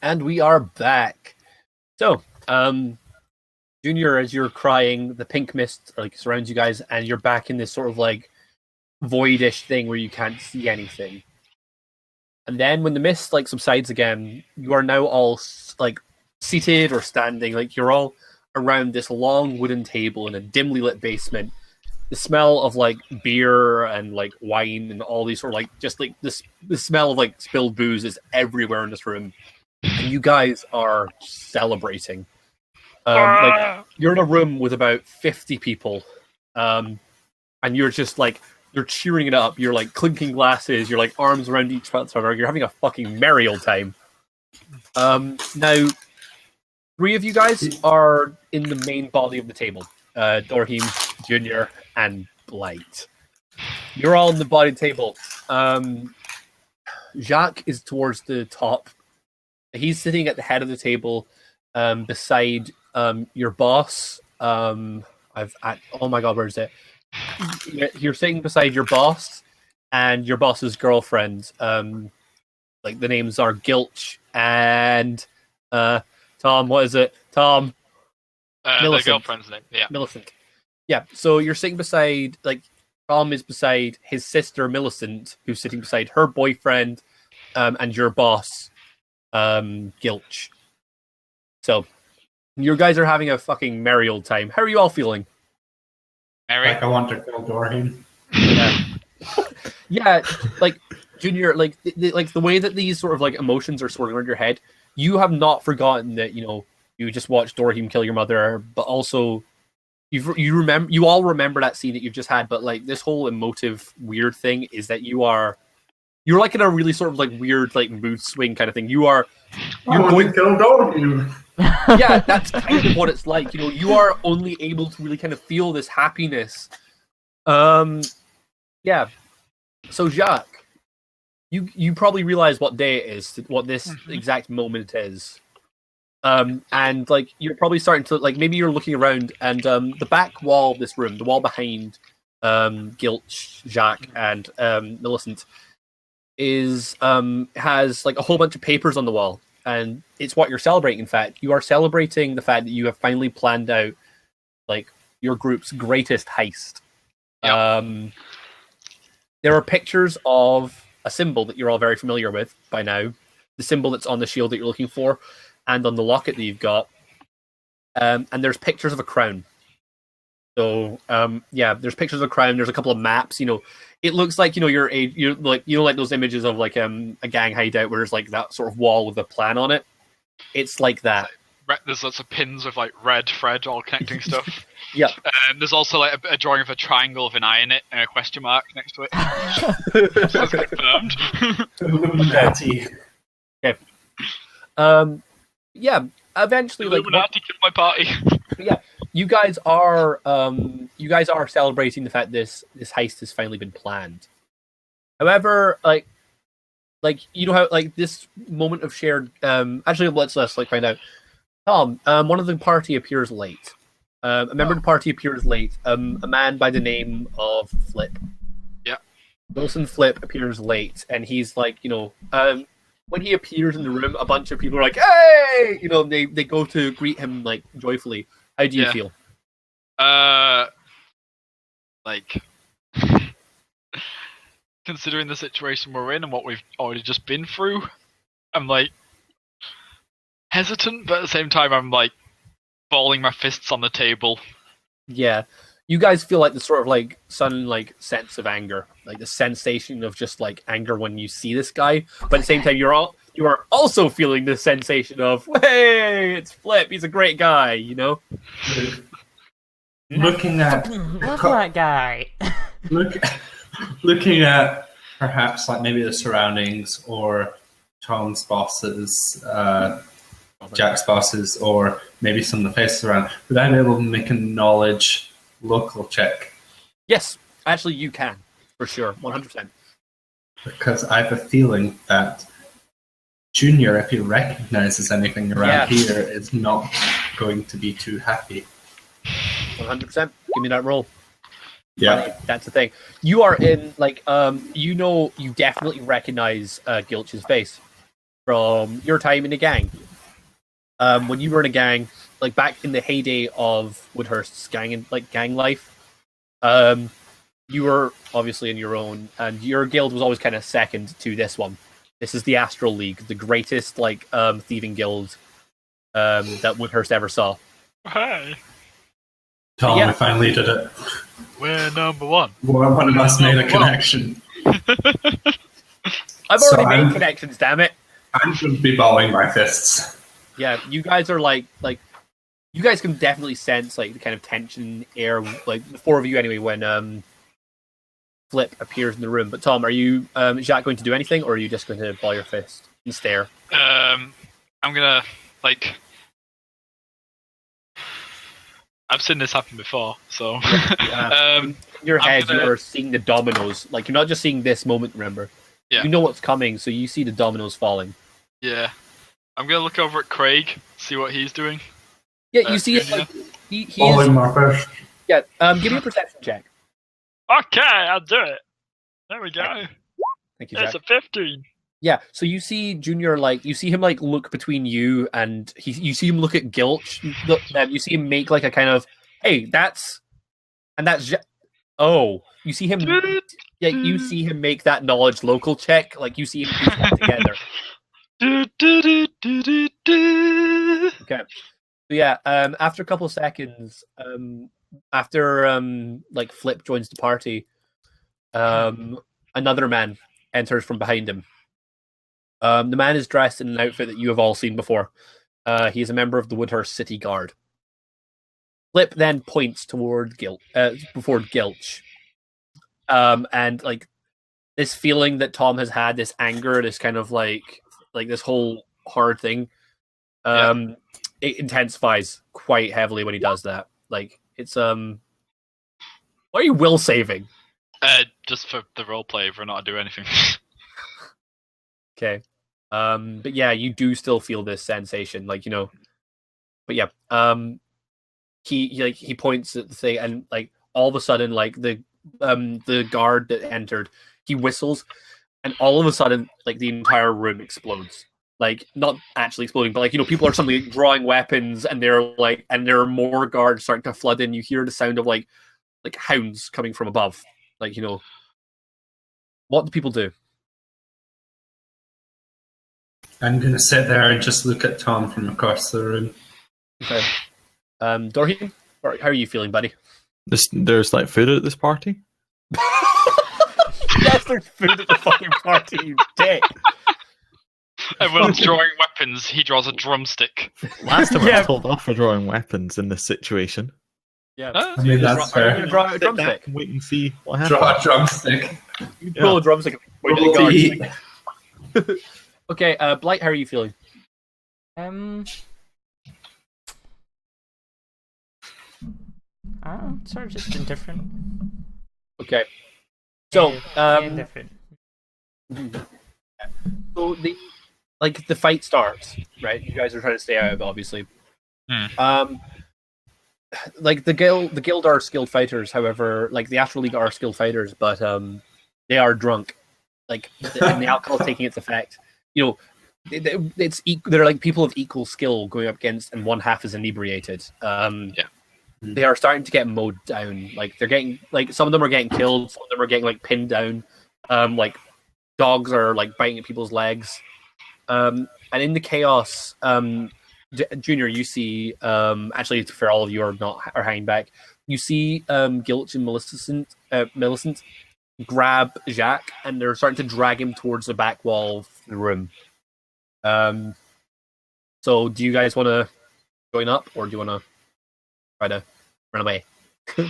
And we are back. So, Junior, as you're crying, the pink mist surrounds you guys, and you're back in this sort of voidish thing where you can't see anything. And then when the mist subsides again, you are now all seated or standing, you're all around this long wooden table in a dimly lit basement. The smell of beer and wine and all these sort of the smell of spilled booze is everywhere in this room. And you guys are celebrating. You're in a room with about 50 people, and you're just you're cheering it up. You're clinking glasses. You're arms around each other. You're having a fucking merry old time. Now, 3 of you guys are in the main body of the table. Dorhim, Junior, and Blight. You're all in the body table. Jacques is towards the top. He's sitting at the head of the table, beside your boss. Oh my god, where is it? You're sitting beside your boss and your boss's girlfriend. The names are Gilch and Tom. What is it? Tom. The girlfriend's name. Yeah. Millicent. Yeah. So you're sitting beside Tom is beside his sister Millicent, who's sitting beside her boyfriend, and your boss. Gilch. So, you guys are having a fucking merry old time. How are you all feeling? Merry. I want to kill Dorhim. Yeah, Junior, the way that these sort of emotions are swirling around your head, you have not forgotten that you just watched Dorhim kill your mother, but also you all remember that scene that you've just had. But this whole emotive weird thing is that you're in a really sort of weird mood swing kind of thing. You're going to kill Dorhim. Yeah, that's kind of what it's like. You are only able to really kind of feel this happiness. Yeah. So Jacques, you probably realize what day it is, what this exact moment is. And you're probably starting to maybe you're looking around, and the back wall of this room, the wall behind Gilch, Jacques, and Millicent, has a whole bunch of papers on the wall, and it's what you're celebrating. In fact, you are celebrating the fact that you have finally planned out your group's greatest heist. Yep. There are pictures of a symbol that you're all very familiar with by now, the symbol that's on the shield that you're looking for, and on the locket that you've got, and there's pictures of a crown. So there's pictures of a crown. There's a couple of maps. It looks like you're those images of a gang hideout where there's that sort of wall with a plan on it. It's like that. There's lots of pins with red thread all connecting stuff. Yeah. There's also a drawing of a triangle with an eye in it and a question mark next to it. So that's confirmed. Illuminati. Okay. Yeah. Eventually, Illuminati killed my party. Yeah. You guys are celebrating the fact this heist has finally been planned. However, how this moment of shared actually let's find out. Tom, one of the party appears late. A member of the party appears late. A man by the name of Flip. Yeah. Wilson Flip appears late, and he's when he appears in the room, a bunch of people are "Hey!" They go to greet him joyfully. How do you feel? Considering the situation we're in and what we've already just been through, I'm hesitant, but at the same time, I'm balling my fists on the table. Yeah. You guys feel the sort of sudden sense of anger, the sensation of just anger when you see this guy, but at the same time you are also feeling the sensation of, hey, it's Flip, he's a great guy, Looking at love that guy. Looking at perhaps maybe the surroundings or Tom's bosses, Jack's bosses, or maybe some of the faces around, would I be able to make a knowledge local check? Yes, actually you can, for sure, 100%. Because I have a feeling that Junior, if he recognizes anything around here, is not going to be too happy. 100%. Give me that roll. Yeah. That's the thing. You are in, you definitely recognize Gilch's face. from your time in the gang. When you were in a gang, like back in the heyday of Woodhurst's gang life, you were obviously in your own, and your guild was always kind of second to this one. This is the Astral League, the greatest thieving guild that Woodhurst ever saw. Hey, Tom, Yeah. we finally did it. we're number one. One of us made a connection. I've So already made I'm- connections, damn it. I'm going to be balling my fists. Yeah, you guys are like you guys can definitely sense like the kind of tension in the air, like the four of you anyway, when Flip appears in the room. But Tom, are you Jacques going to do anything, or are you just going to ball your fist and stare? I'm gonna I've seen this happen before, so In your I'm head, gonna- you are seeing the dominoes. Like you're not just seeing this moment. Remember, Yeah. you know what's coming, so you see the dominoes falling. yeah, I'm gonna look over at Craig, see what he's doing. Yeah, you see it. Junior? Like, he is. Balling my fist. Yeah. Give me a perception check. Okay, I'll do it. There we go. Thank you, Jack. It's a 15. Yeah, so you see Junior, you see him look between you and you see him look at Gilch. You see him make like a kind of, hey, that's oh, you see him. Yeah, you see him make that knowledge local check. Like you see him piece that together. Okay. So yeah, after a couple of seconds, after Flip joins the party, another man enters from behind him. The man is dressed in an outfit that you have all seen before. He is a member of the Woodhurst City Guard. Flip then points toward before Gilch. And this feeling that Tom has had, this anger, this kind of like this whole hard thing, it intensifies quite heavily when he does that. Like it's why are you will saving? Just for the roleplay, if we're not to do anything. Okay. But yeah, you do still feel this sensation, but yeah, he points at the thing, and all of a sudden, the guard that entered, he whistles, and all of a sudden, the entire room explodes. Not actually exploding, but people are suddenly drawing weapons, and there are more guards starting to flood in. You hear the sound of hounds coming from above. What do people do? I'm going to sit there and just look at Tom from across the room. Okay. Dorhim, how are you feeling, buddy? There's food at this party? Yes, there's food at the fucking party, you dick. Everyone's drawing weapons, he draws a drumstick. Last time I Yeah. was told off for drawing weapons in this situation. Yeah. Huh? I mean, that's Are you fair. gonna draw a Sit drumstick? back and wait and see what happens. Draw a drumstick. You pull a drumstick. and point Roll at to the eat. guard. Okay, Blight, how are you feeling? I don't know, sort of just indifferent. Okay. So, Indifferent. so the fight starts, right? You guys are trying to stay out of it, obviously. The guild are skilled fighters. However, the Astral League are skilled fighters, but they are drunk. And the alcohol is taking its effect. They're people of equal skill going up against, and one half is inebriated. They are starting to get mowed down. They're getting some of them are getting killed, some of them are getting pinned down. Dogs are biting at people's legs. And in the chaos, Junior, you see actually for all of you are hanging back. You see Gilch and Millicent grab Jacques, and they're starting to drag him towards the back wall of the room. So do you guys want to join up, or do you want to try to run away? How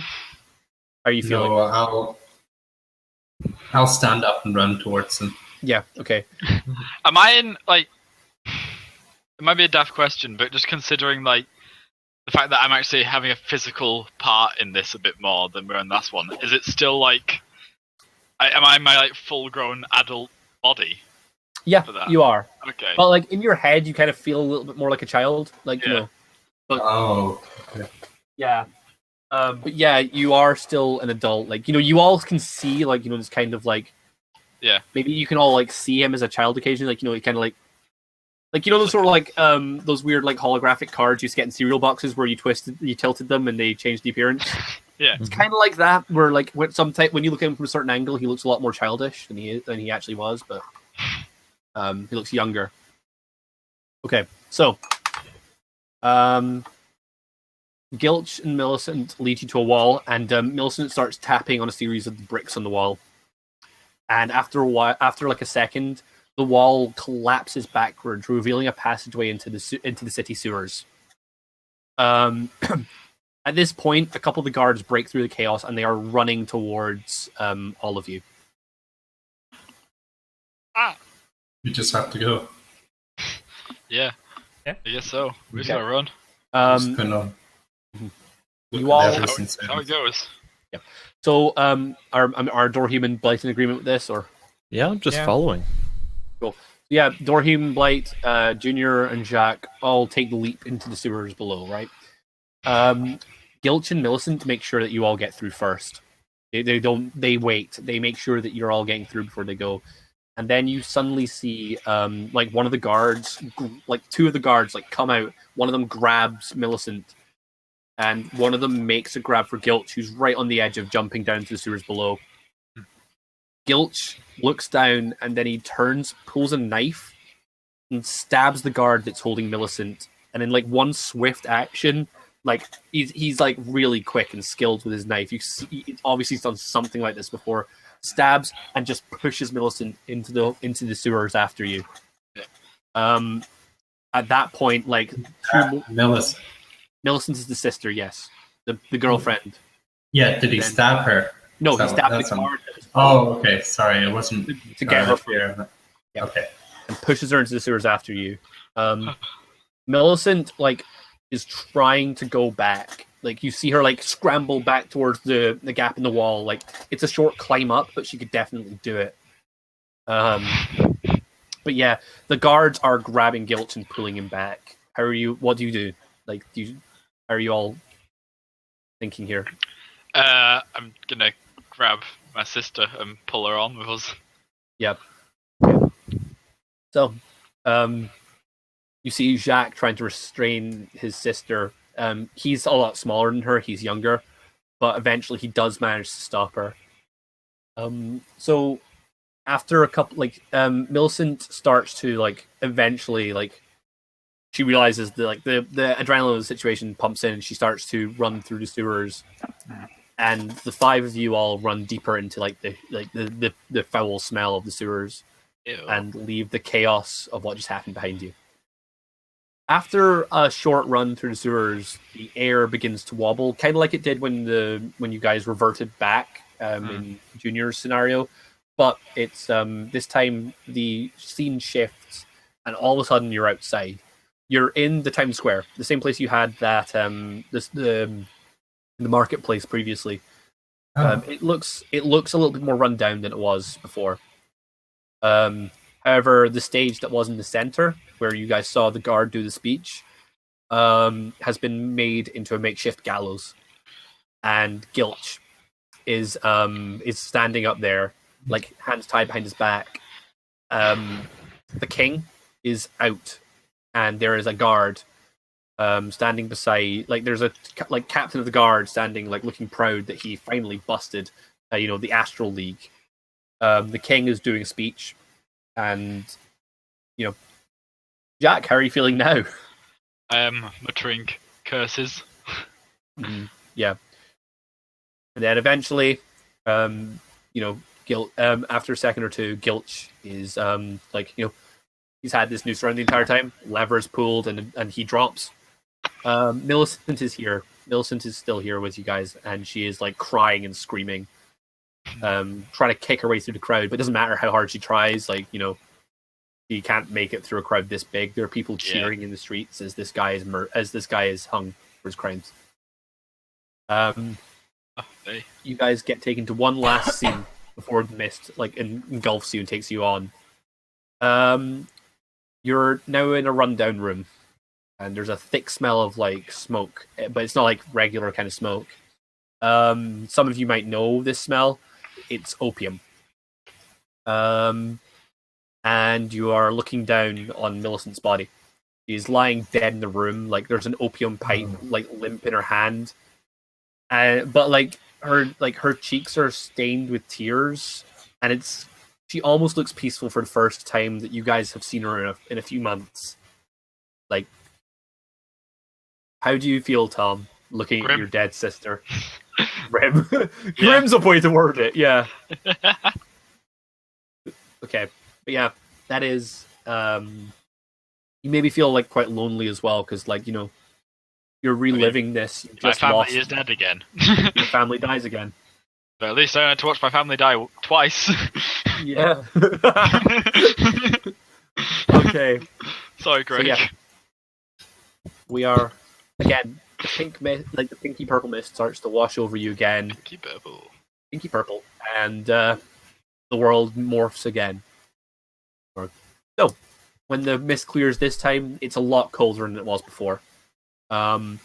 are you feeling? No, I'll stand up and run towards them. Yeah, okay. Am I in, it might be a daft question, but just considering, the fact that I'm actually having a physical part in this a bit more than we're in last one, is it still, am I in my, full-grown adult body? Yeah, For that. you are. Okay. But, in your head, you kind of feel a little bit more like a child. Yeah. Oh. Yeah. But yeah, you are still an adult. You all can see, this kind of, Yeah. maybe you can all, see him as a child occasionally. He kind of, Like, you know, those sort of like those weird like holographic cards you used to get in cereal boxes where you tilted them and they changed the appearance. Yeah. It's kind of like that, where like when you look at him from a certain angle, he looks a lot more childish than he actually was, but he looks younger. Okay, so Gilch and Millicent lead you to a wall, and Millicent starts tapping on a series of bricks on the wall. And after a while, after like a second, the wall collapses backwards, revealing a passageway into the city sewers. At this point, a couple of the guards break through the chaos, and they are running towards all of you. We just have to go. Yeah. Yeah. I guess so. We just Okay. gotta run. Just gonna You all- look at That's everything how it goes. So, are Dorhim and Blight in agreement with this, or? Yeah, I'm just Yeah. following. Yeah, Dorhim, Blight, Junior, and Jacques all take the leap into the sewers below, right? Gilch and Millicent make sure that you all get through first. They wait. They make sure that you're all getting through before they go. And then you suddenly see, like, one of the guards, like, two of the guards, like, come out. One of them grabs Millicent, and one of them makes a grab for Gilch, who's right on the edge of jumping down into the sewers below. Gilch looks down, and then he turns, pulls a knife, and stabs the guard that's holding Millicent. And in like one swift action, like he's like really quick and skilled with his knife. You see, obviously he's done something like this before. Stabs and just pushes Millicent into the sewers after you. At that point, like Millicent. Millicent is the sister, yes, the girlfriend. Yeah, did he Then- stab her? No, he That's stabbed what- the guard that was Oh, okay. Sorry, it wasn't to get her here. Yeah. Okay. and pushes her into the sewers after you. Millicent like is trying to go back. Like you see her like scramble back towards the gap in the wall. Like it's a short climb up, but she could definitely do it. But yeah, the guards are grabbing Gilch and pulling him back. How are you? What do you do? Like, how are you all thinking here? I'm gonna grab my sister and pull her on with us. So, you see Jacques trying to restrain his sister. He's a lot smaller than her. He's younger, but eventually he does manage to stop her. So after a couple, like, Millicent starts to like eventually like she realizes that like the adrenaline of the situation pumps in, and she starts to run through the sewers. And the five of you all run deeper into like the foul smell of the sewers. Ew. And leave the chaos of what just happened behind you. After a short run through the sewers, the air begins to wobble, kind of like it did when you guys reverted back in Junior's scenario. But it's this time the scene shifts, and all of a sudden you're outside. You're in the town square, the same place you had that the marketplace previously. It looks a little bit more run down than it was before. However, the stage that was in the center, where you guys saw the guard do the speech, has been made into a makeshift gallows, and Gilch is standing up there, like hands tied behind his back. The king is out, and there is a guard standing beside. Like there's a captain of the guard standing, like looking proud that he finally busted, the Astral League. The king is doing a speech, and Jacques, how are you feeling now? I am muttering curses. Yeah, and then eventually, Gil. After a second or two, Gilch is he's had this noose around the entire time. Lever's pulled, and he drops. Millicent is here. Millicent is still here with you guys, and she is like crying and screaming. Trying to kick her way through the crowd, but it doesn't matter how hard she tries. She can't make it through a crowd this big. There are people cheering in the streets as this guy is hung for his crimes. Hey. You guys get taken to one last scene before the mist engulfs you and takes you on. You're now in a rundown room, and there's a thick smell of like smoke, but it's not like regular kind of smoke. Some of you might know this smell. It's opium. and you are looking down on Millicent's body. She's lying dead in the room. Like there's an opium pipe, like limp in her hand, but like her cheeks are stained with tears, and she almost looks peaceful for the first time that you guys have seen her in a few months. Like, how do you feel, Tom, looking Grim. at your dead sister? Grim. Grim's a way to word it. Yeah. Okay, but yeah, that is. You maybe feel like quite lonely as well because, like, you're reliving this. You My just family lost. is dead again. Your family dies again. But at least I don't have to watch my family die twice. Yeah. Okay. Sorry, Greg. So, yeah. We are again. The pink mist, like the pinky purple mist, starts to wash over you again. Pinky purple, and the world morphs again. So, when the mist clears this time, it's a lot colder than it was before. And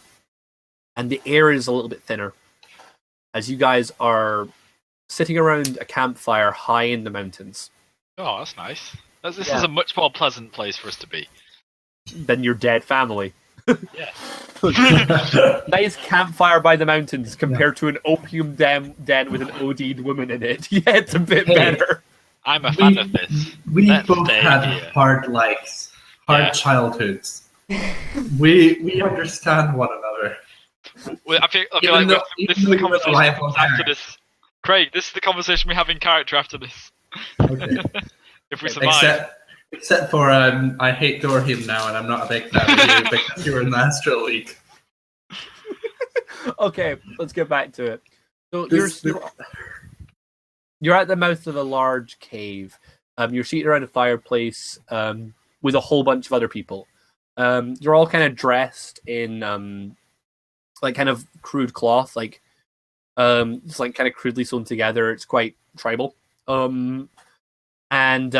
the air is a little bit thinner. As you guys are sitting around a campfire high in the mountains. Oh, that's nice. This is a much more pleasant place for us to be. Than your dead family. Yeah. Nice campfire by the mountains compared to an opium den with an OD'd woman in it. Yeah, it's a bit better. I'm a fan of this. We Let's both stay had here. hard lives, hard childhoods. We understand one another. I feel Even like though- this even is though the you were conversation alive on after Earth. this. Craig, this is the conversation we have in character after this. Okay. If we survive. Except for I hate Dorhim now, and I'm not a big fan of you because you were in the Astral League. Okay, let's get back to it. So This- you're at the mouth of a large cave. You're seated around a fireplace with a whole bunch of other people. You're all kind of dressed in like kind of crude cloth, like it's like kind of crudely sewn together. It's quite tribal. And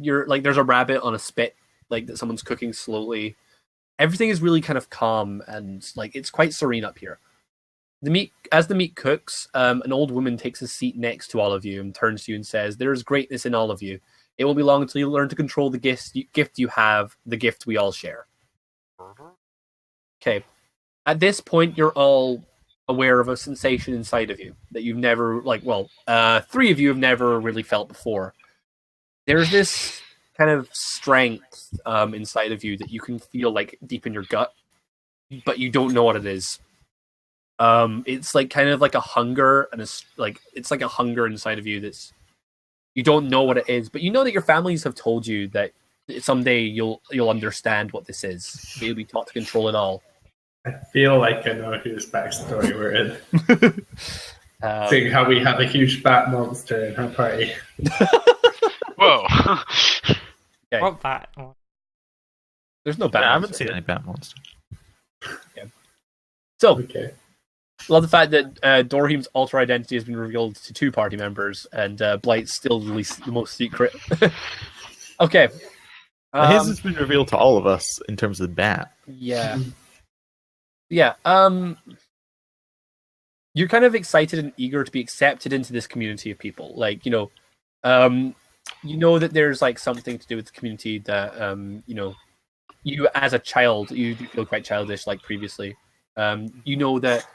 you're like there's a rabbit on a spit, like that someone's cooking slowly. Everything is really kind of calm and like it's quite serene up here. As the meat cooks, an old woman takes a seat next to all of you and turns to you and says, "There is greatness in all of you. It won't be long until you learn to control the gift you have, the gift we all share." Okay. At this point, you're all aware of a sensation inside of you that you've never, three of you have never really felt before. There's this kind of strength inside of you that you can feel like deep in your gut, but you don't know what it is. It's like kind of like a hunger, and it's like a hunger inside of you that's you don't know what it is, but you know that your families have told you that someday you'll understand what this is. You'll be taught to control it all. I feel like I know whose backstory we're in. Seeing how we have a huge bat monster in our party. Whoa. Okay. What bat? There's no I bad. haven't seen any Bat Monster. So, Okay. love the fact that Dorhim's alter identity has been revealed to 2 party members, and Blight's still the most secret. Okay. His has been revealed to all of us in terms of the bat. Yeah. Yeah. You're kind of excited and eager to be accepted into this community of people. Like, you know that there's like something to do with the community that you as a child you feel quite childish like previously. You know that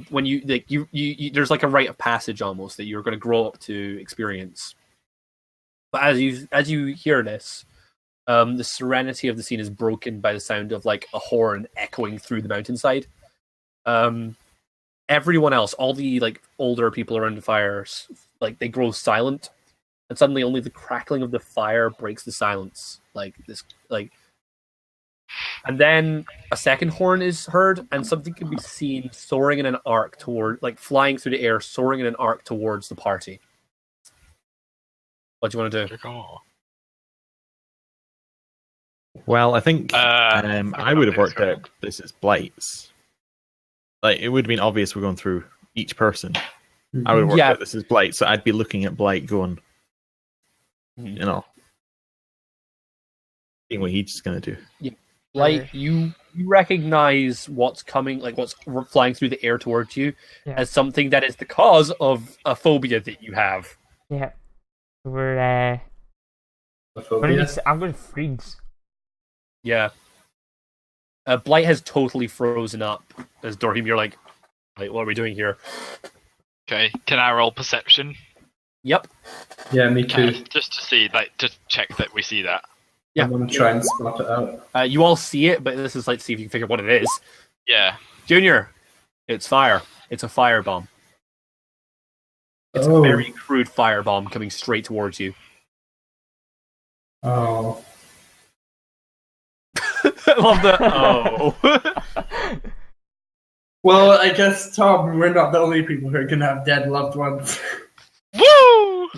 when you like you there's like a rite of passage almost that you're going to grow up to experience. But as you hear this, the serenity of the scene is broken by the sound of like a horn echoing through the mountainside. Everyone else, all the like older people around the fire, like they grow silent, and suddenly only the crackling of the fire breaks the silence. And then a second horn is heard, and something can be seen soaring in an arc flying through the air, soaring in an arc towards the party. What do you want to do? Well, I think I I would have worked out this is Blight's. Like, it would have been obvious we're going through each person. I would have worked out this is Blight, so I'd be looking at Blight going, seeing what he's going to do. Like you recognize what's coming, like what's flying through the air towards you, as something that is the cause of a phobia that you have. Yeah. We're I'm going to freeze. Yeah. Blight has totally frozen up. As Dorhim, you're like, what are we doing here? Okay, can I roll perception? Yep. Yeah, me too. Just to see, just check that we see that. Yeah. I'm gonna try and spot it out. You all see it, but this is like see if you can figure out what it is. Yeah. Junior, it's fire. It's a firebomb. It's a very crude firebomb coming straight towards you. Oh. I love that. Oh. Well, I guess, Tom, we're not the only people who are gonna have dead loved ones. Woo!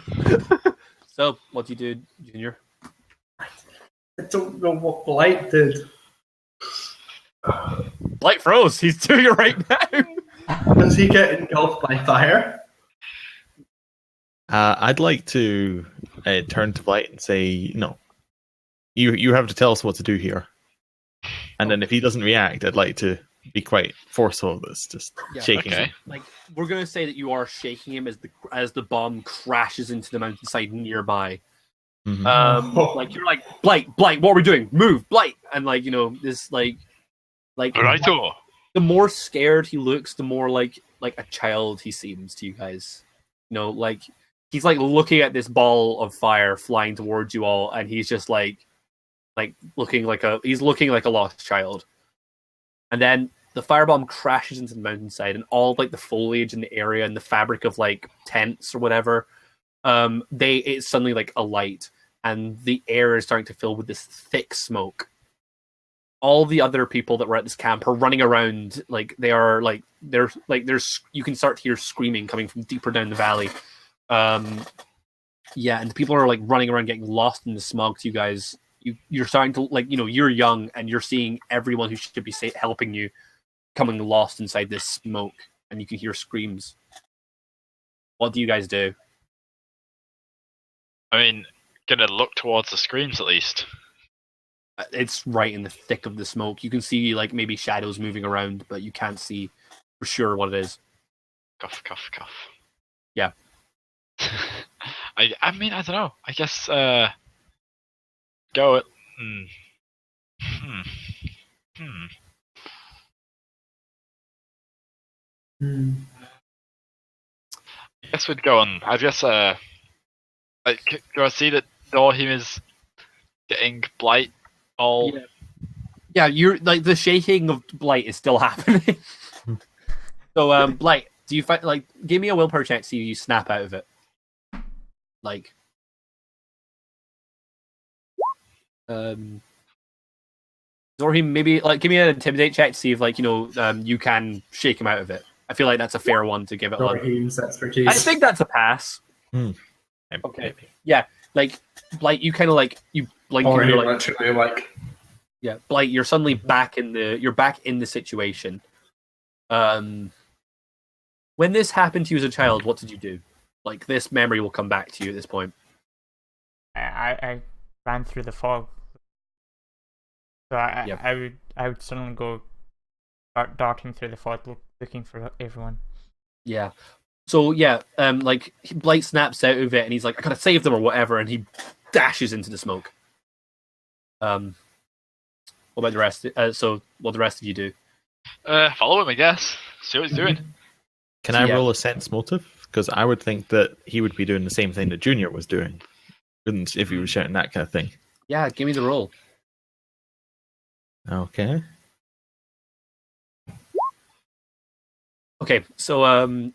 So, what do you do, Junior? I don't know what Blight did. Blight froze. He's doing it right now. Does he get engulfed by fire? I'd like to turn to Blight and say, no, you have to tell us what to do here. And then if he doesn't react, I'd like to be quite forceful of this, just shaking him. Like, we're gonna say that you are shaking him as the bomb crashes into the mountainside nearby. Mm-hmm. Like you're like, Blight, what are we doing? Move, Blight, and like this like Righto. the more scared he looks, the more like a child he seems to you guys. Like he's like looking at this ball of fire flying towards you all, and he's just like looking like a lost child. And then the firebomb crashes into the mountainside, and all like the foliage in the area and the fabric of like tents or whatever, it's suddenly like alight, and the air is starting to fill with this thick smoke. All the other people that were at this camp are running around, like there's you can start to hear screaming coming from deeper down the valley. And the people are like running around, getting lost in the smog. To you guys, you're starting to you're young and you're seeing everyone who should be helping you coming lost inside this smoke, and you can hear screams. What do you guys do? I mean, gonna look towards the screams at least. It's right in the thick of the smoke. You can see like maybe shadows moving around, but you can't see for sure what it is. Cough, cough, cough. Yeah. I mean, I don't know. I guess go it. I guess we'd go on. I guess do I see that Dorhim is getting Blight all? Yeah, you're like the shaking of Blight is still happening. So, Blight, do you find give me a willpower check, see if you snap out of it. Dorhim, maybe give me an intimidate check to see if you can shake him out of it. I feel like that's a fair one to give it. Dorhim's expertise. I think that's a pass. Okay. Yeah, Blight, you kind of you blink. Or and you're literally yeah, Blight, you're suddenly back in the situation. When this happened to you as a child, what did you do? This memory will come back to you at this point. I ran through the fog. So I would suddenly go darting through the fog, looking for everyone. Yeah. So yeah, Blight snaps out of it, and he's like, "I gotta save them" or whatever, and he dashes into the smoke. What about the rest? So what the rest of you do? Follow him, I guess. See what he's doing. Can I roll a sense motive? Because I would think that he would be doing the same thing that Junior was doing, wouldn't, if he was shouting that kind of thing. Yeah, give me the roll. Okay. Okay, so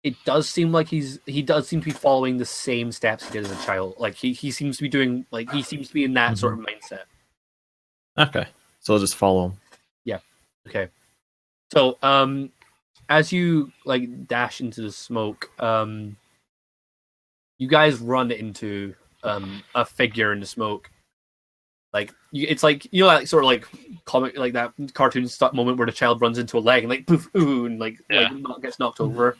it does seem like he does seem to be following the same steps he did as a child. He seems to be doing he seems to be in that sort of mindset. Okay, so I'll just follow him. Yeah. Okay. So as you dash into the smoke, you guys run into a figure in the smoke. It's that sort of comic, that cartoon stuff moment where the child runs into a leg and poof, ooh, and gets knocked over.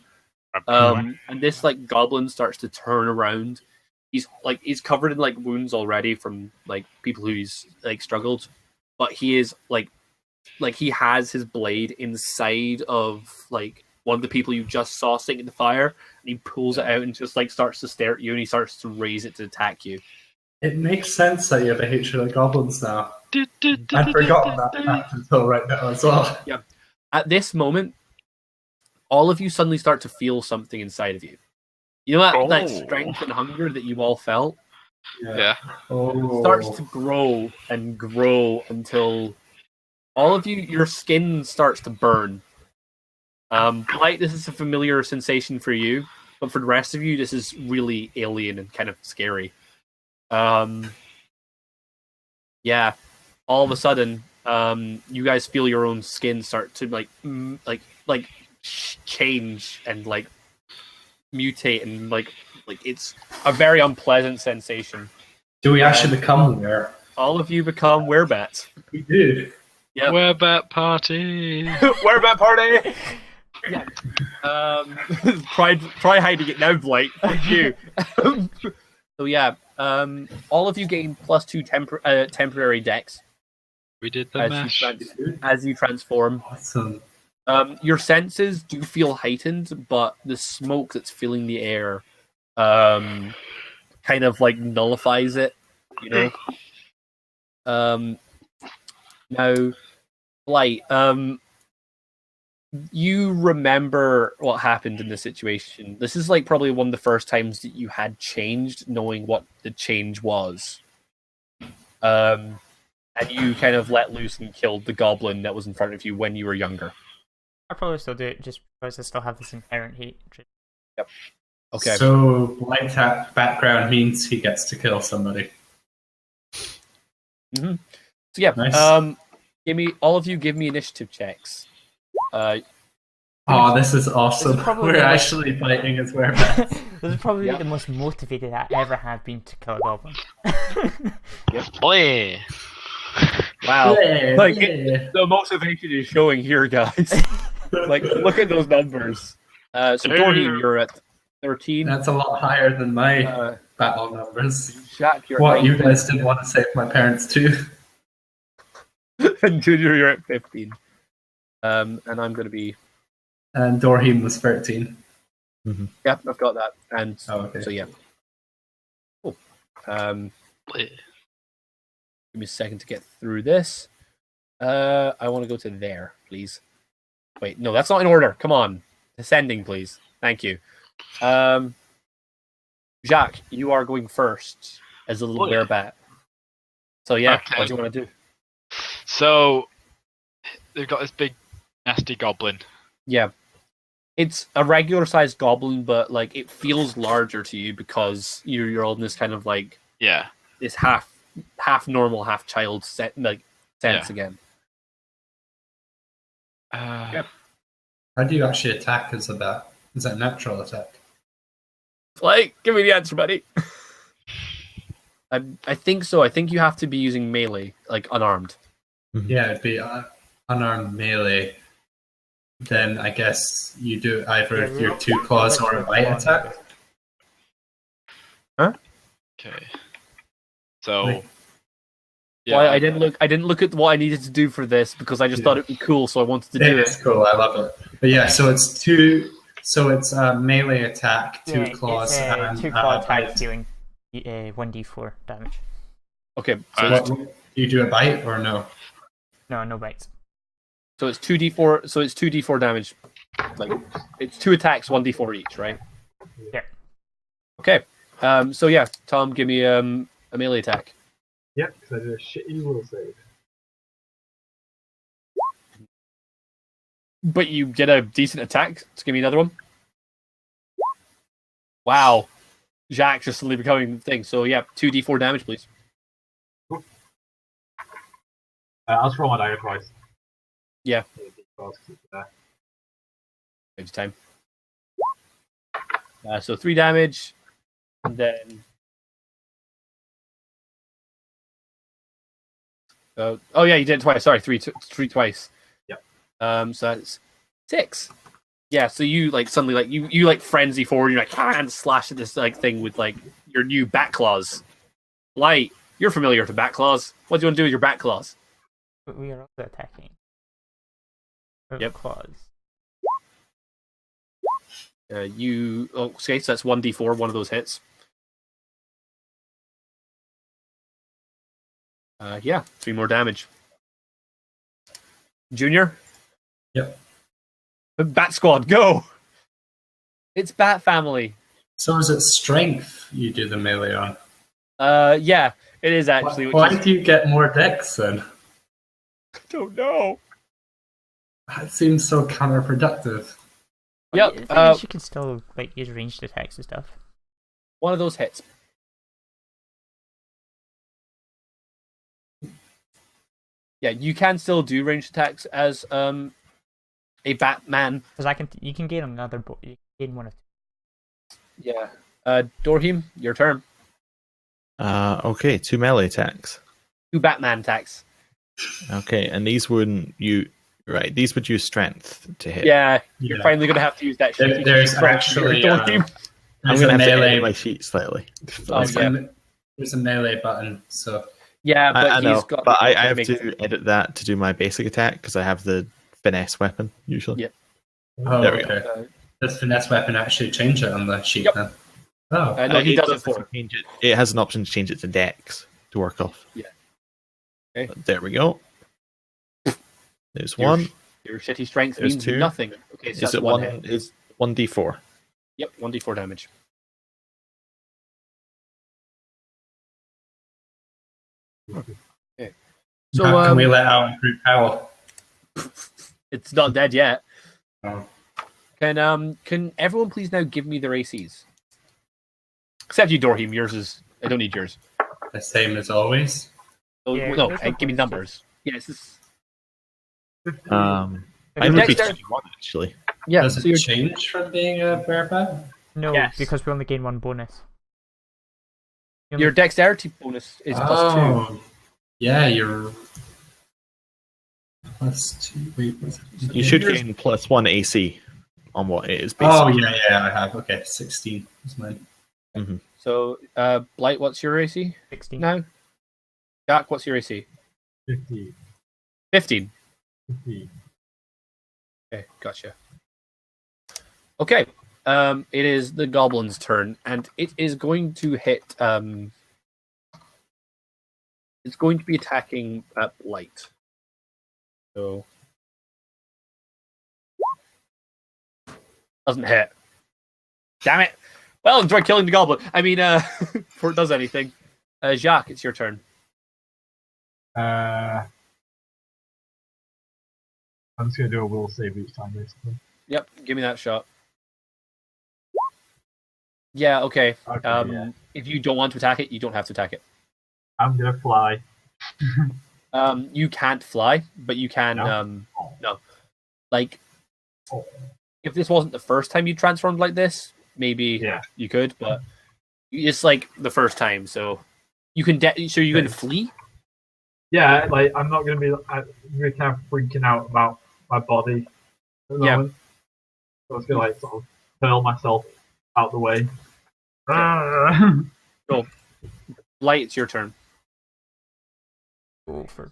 And this goblin starts to turn around. He's covered in wounds already from people who's struggled, but he is he has his blade inside of one of the people you just saw sitting in the fire, and he pulls it out and just starts to stare at you, and he starts to raise it to attack you. It makes sense that you have a hatred of goblins now. I'd forgotten that fact until right now as well. Yeah. At this moment, all of you suddenly start to feel something inside of you. You know that strength and hunger that you all felt? Yeah. Oh. Starts to grow and grow until all of you, your skin starts to burn. Blight, this is a familiar sensation for you, but for the rest of you, this is really alien and kind of scary. Yeah, all of a sudden, you guys feel your own skin start to like change and like mutate, and like it's a very unpleasant sensation. Do we actually become were? All of you become werebats. We do. Yeah. Werebat party. Werebat party. Yeah. Try hiding it now, Blight. Thank you. So yeah, all of you gain +2 temporary dex We did the mash. as you transform. Awesome. Your senses do feel heightened, but the smoke that's filling the air kind of like nullifies it, you know. Now, Blight, you remember what happened in this situation. This is like probably one of the first times that you had changed, knowing what the change was. And you kind of let loose and killed the goblin that was in front of you when you were younger. I probably still do it just because I still have this inherent hatred. Yep. Okay. So, Blight's background means he gets to kill somebody. Mm-hmm. So yeah, Nice. Give me initiative checks. This is awesome. We're actually fighting as werebats. This is probably the most motivated I ever have been to kill a goblin. Boy. Wow. Yeah, Like yeah. the motivation is showing here, guys. Like, look at those numbers. So Dorhim, you're at 13. That's a lot higher than my battle numbers. Jacques, you're What, at you guys didn't want to save my parents too? and Junior, you're at 15. And I'm going to be... And Dorhim was 13. Yep, I've got that. And okay. so, yeah. Cool. Give me a second to get through this. I want to go to there, please. Wait, no, that's not in order. Come on. Descending, please. Thank you. Jacques, you are going first as a little werebat. So, yeah, Okay. what do you want to do? So, they've got this big, nasty goblin. Yeah. It's a regular-sized goblin, but, like, it feels larger to you because you're on this kind of, like... Yeah. This half normal, half child sense again. Yep. How do you actually attack as a bat? Is that a natural attack? Like, give me the answer, buddy. I think so. I think you have to be using melee, like unarmed. Yeah, it'd be unarmed melee. Then I guess you do either your 2 claws or a bite attack. Huh? Okay. So. Yeah. Well, I didn't look at what I needed to do for this because I just thought it'd be cool, so I wanted to do it. It's cool. I love it. But yeah, so it's 2. So it's a melee attack, 2 claws, and 2 claw attack dealing 1d4 damage. Okay, so do you do a bite or no? No bites. So it's 2d4. So it's 2d4 damage. Like it's 2 attacks, 1d4 each, right? Yeah. Okay. So yeah, Tom, give me a melee attack. Yeah, because I did a shitty will save. But you get a decent attack. So give me another one. Wow. Jacques just suddenly becoming the thing. So yeah, 2d4 damage, please. I'll just roll my die twice. Yeah. There. Saves time. So 3 damage, and then. Oh yeah, you did it twice. Sorry, three twice. Yep. So that's 6. Yeah. So you like suddenly like you like frenzy forward. You're like and slash at this like thing with like your new bat claws. Blight, you're familiar with bat claws. What do you want to do with your bat claws? But we are also attacking. Yep. Claws. Okay, so that's 1d4. One of those hits. Yeah, 3 more damage. Junior? Yep. Bat Squad, go! It's Bat Family. So is it strength you do the melee on? Yeah, it is actually. Why do you get more dex then? I don't know. That seems so counterproductive. Yep. The thing is, you can still use ranged attacks and stuff. One of those hits. Yeah, you can still do ranged attacks as a Batman. Because you can gain another. You can gain one of. Yeah. Dorhim, your turn. Okay, 2 melee attacks. 2 Batman attacks. Okay, and these wouldn't these would use strength to hit. Yeah, you're finally going to have to use that. There's actually Dorhim. I'm going to have to edit my sheet slightly. There's a melee button, so yeah, but I know, he's got. But I have to edit that to do my basic attack because I have the finesse weapon usually. Yep. Oh, There we okay. Does finesse weapon actually change it on the sheet Yep. then? Oh, No, he does it for. Change it. It has an option to change it to dex to work off. Yeah. Okay. But there we go. There's one. Your shitty strength There's means 2. nothing. Okay, so Is that's it one one? hit. Is 1d4? Yep, 1d4 damage. Okay. So can we let out group howl? it's not dead yet. Oh. Can everyone please now give me their ACs? Except you, Dorhim. Yours is. I don't need yours. The same as always. Oh, Yeah, no, there's give me no numbers. Yes. I Your would be dexter- 21 actually. Yeah. Does So it your change from being a bearbat? No, Yes. because we only gain 1 bonus. your dexterity bonus is +2. Yeah, you're +2. Wait, what's it? You should gain +1 AC on what it is Oh, basically. yeah, I have. Okay, 16 is mine. So, Blight, what's your AC 16. now? Jacques, what's your AC? 50. 15. 50. Okay, gotcha. Okay, it is the goblin's turn, and it is going to hit. It's going to be attacking Blight. So doesn't hit. Damn it! Well, enjoy killing the goblin. I mean, before it does anything. Jacques, it's your turn. I'm just going to do a will save each time, basically. Yep, give me that shot. Yeah, okay. Okay, yeah. If you don't want to attack it, you don't have to attack it. I'm going to fly. You can't fly, but you can. No. Like, Oh. if this wasn't the first time you transformed like this, maybe Yeah. you could, but it's like the first time, so you can. So you can flee. Yeah, I'm not going to be really kind of freaking out about my body at the Yeah. moment. So I was going to sort of hurl myself out the way. Light, it's your turn. Go for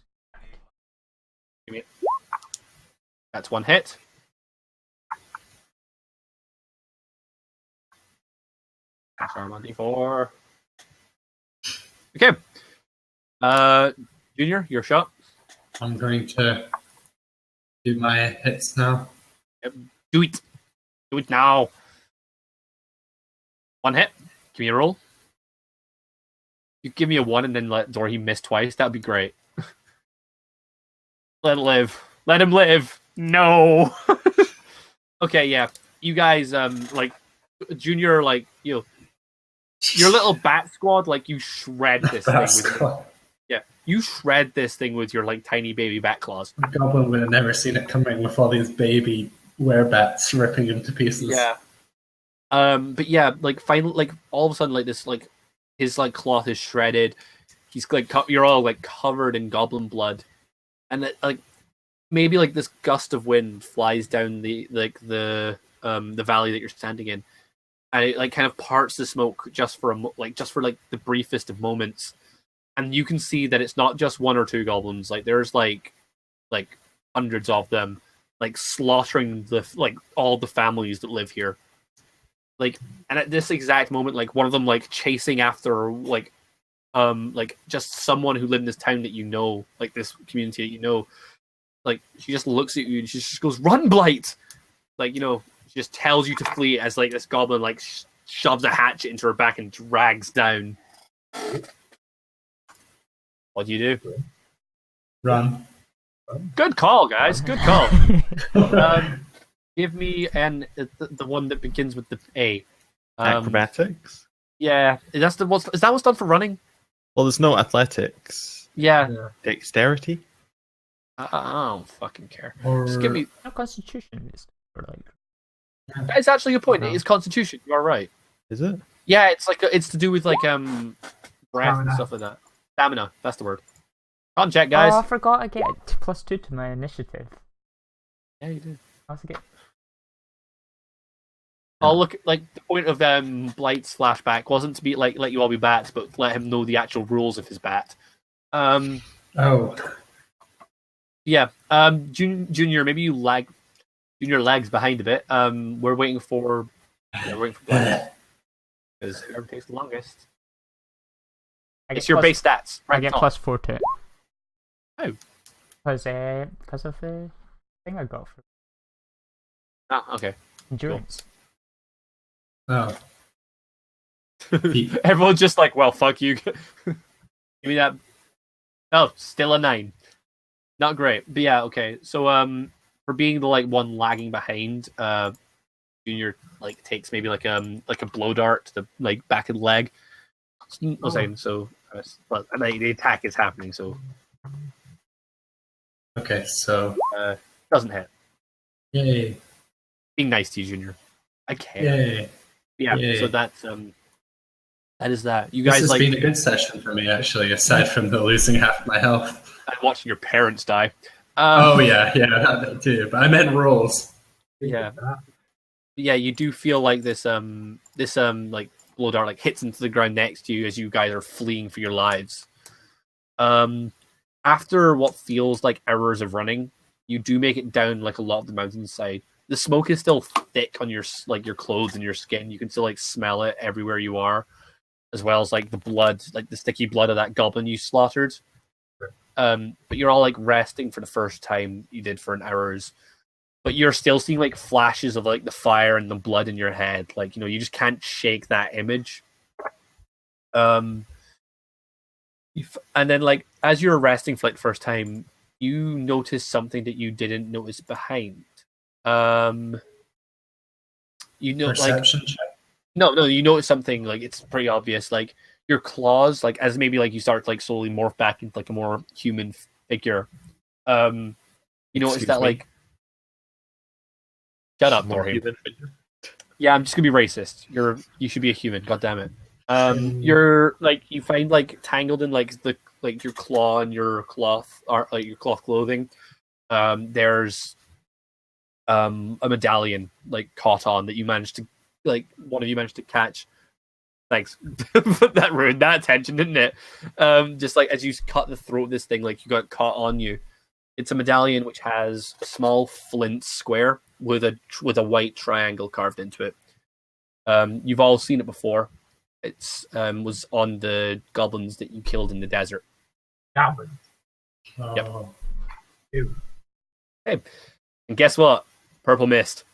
That's 1 hit. Sorry, 1d4. Okay. Junior, your shot. I'm going to do my hits now. Do it. Do it now. 1 hit. Give me a roll. You give me a 1 and then let Dorhim miss twice. That'd be great. Let it live. Let him live. No. Okay, yeah. You guys, Junior, your little bat squad, you shred this thing with you shred this thing with your tiny baby bat claws. The goblin would have never seen it coming with all these baby werebats ripping him to pieces. Yeah. But yeah, finally, all of a sudden, this, his cloth is shredded. He's you're all covered in goblin blood, and maybe this gust of wind flies down the valley that you're standing in, and it kind of parts the smoke just for the briefest of moments, and you can see that it's not just 1 or 2 goblins. There's hundreds of them, slaughtering all the families that live here. And at this exact moment, one of them chasing after like just someone who lived in this town that you know, like this community that you know, like she just looks at you and she just goes, "Run, Blight!" Like, you know, she just tells you to flee as like this goblin like shoves a hatchet into her back and drags down. What do you do? Run. Good call, guys. Good call. Give me the one that begins with the A. Acrobatics? Yeah, is that what's done for running? Well, there's no athletics. Yeah. Dexterity? I don't fucking care. Or... Just give me. No constitution is for like. That's actually a point. It is Constitution. You are right. Is it? Yeah, it's like it's to do with like breath and Stamina. stuff like that. Stamina. That's the word. On check, guys. Oh, I forgot I get +2 to my initiative. Yeah, you do. I also get. Oh, look, like the point of Blight's flashback wasn't to be like let you all be bats, but let him know the actual rules of his bat. Oh. Yeah. Junior, maybe you lag. Junior lags behind a bit. We're waiting for Blight because whoever takes the longest. It's your base stats. I get +4 to it. Oh. Because of the thing I got for Okay. endurance. Oh. Everyone's just like, well, fuck you. Give me that. Oh, still a 9. Not great, but yeah, okay. So, for being the like one lagging behind, Junior like takes maybe like a blow dart to the like back of the leg. So, but the attack is happening. So, Okay, so... doesn't hit. Yay. Being nice to you, Junior. I care. Yay. Yeah. Yay. So that's that is that. You This guys has like been a good session for me, actually, aside from the losing half my health. and watching your parents die. Oh, yeah, that too. But I meant rolls. Yeah. Yeah, you do feel like this like blow dart like hits into the ground next to you as you guys are fleeing for your lives. After what feels like hours of running, you do make it down like a lot of the mountainside. The smoke is still thick on your like your clothes and your skin. You can still like smell it everywhere you are, as well as like the blood, like the sticky blood of that goblin you slaughtered. But you're all like resting for the first time you did for an hours. But you're still seeing like flashes of like the fire and the blood in your head. Like, you know, you just can't shake that image. And then like as you're resting for like the first time, you notice something that you didn't notice behind. You know, Perception like check. no, you notice something like it's pretty obvious. Like your claws, like as maybe like you start to like slowly morph back into like a more human figure. You notice Excuse that me? like. Shut up, More Dorhim. human. Yeah, I'm just gonna be racist. You should be a human. God damn it. You're like you find like tangled in like the like your claw and your cloth or like your cloth clothing. There's a medallion like caught on that you managed to like one of you managed to catch. Thanks. That ruined that attention, didn't it? Just like as you cut the throat of this thing, like you got caught on you. It's a medallion which has a small flint square with a white triangle carved into it. You've all seen it before. It's was on the goblins that you killed in the desert. Goblin. Oh. Yep. Hey, and guess what? Purple mist.